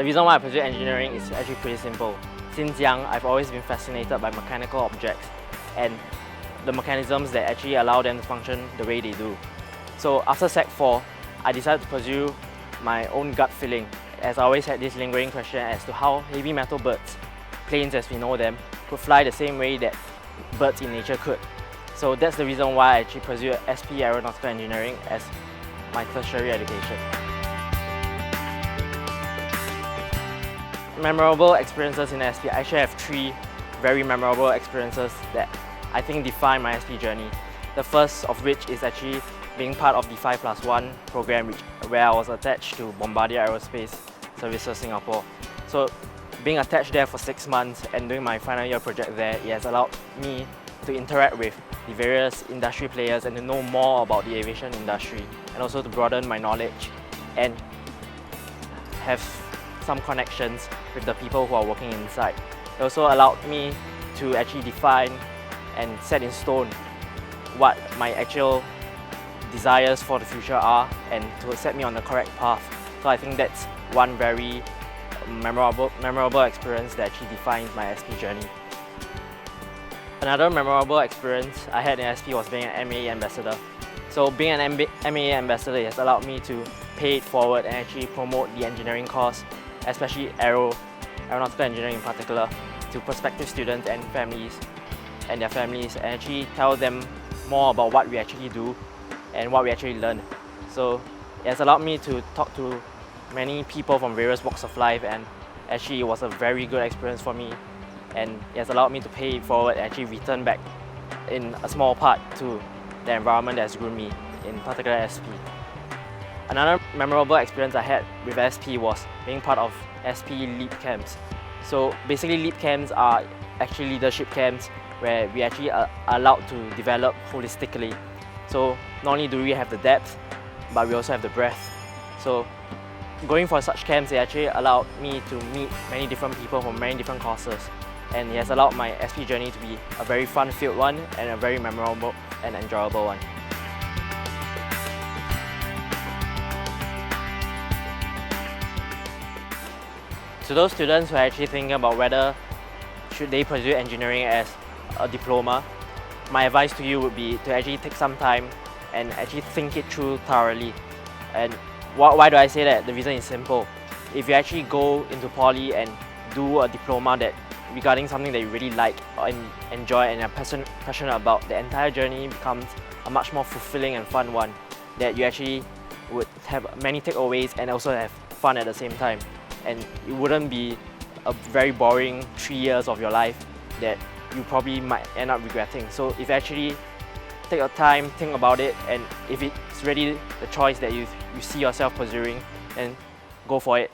The reason why I pursue engineering is actually pretty simple. Since young, I've always been fascinated by mechanical objects and the mechanisms that actually allow them to function the way they do. So after Sec 4, I decided to pursue my own gut feeling, as I always had this lingering question as to how heavy metal birds, planes as we know them, could fly the same way that birds in nature could. So that's the reason why I actually pursue SP Aeronautical Engineering as my tertiary education. Memorable experiences in SP. I actually have 3 very memorable experiences that I think define my SP journey. The first of which is actually being part of the 5+1 program where I was attached to Bombardier Aerospace Services Singapore. So being attached there for 6 months and doing my final year project there, it has allowed me to interact with the various industry players and to know more about the aviation industry, and also to broaden my knowledge and have some connections with the people who are working inside. It also allowed me to actually define and set in stone what my actual desires for the future are and to set me on the correct path. So I think that's one very memorable experience that actually defines my SP journey. Another memorable experience I had in SP was being an MAE ambassador. So being an MAE ambassador has allowed me to pay it forward and actually promote the engineering course, especially aeronautical engineering in particular, to prospective students and their families, and actually tell them more about what we actually do and what we actually learn. So it has allowed me to talk to many people from various walks of life, and actually it was a very good experience for me, and it has allowed me to pay it forward and actually return back in a small part to the environment that has grown me, in particular SP. Another memorable experience I had with SP was being part of SP LEAP camps. So basically LEAP camps are actually leadership camps where we actually are allowed to develop holistically. So not only do we have the depth, but we also have the breadth. So going for such camps, it actually allowed me to meet many different people from many different courses, and it has allowed my SP journey to be a very fun-filled one and a very memorable and enjoyable one. To those students who are actually thinking about whether should they pursue engineering as a diploma, my advice to you would be to actually take some time and actually think it through thoroughly. And why do I say that? The reason is simple. If you actually go into poly and do a diploma that regarding something that you really like and enjoy and are passionate about, the entire journey becomes a much more fulfilling and fun one, that you actually would have many takeaways and also have fun at the same time. And it wouldn't be a very boring 3 years of your life that you probably might end up regretting. So if you actually take your time, think about it, and if it's really the choice that you see yourself pursuing, then go for it.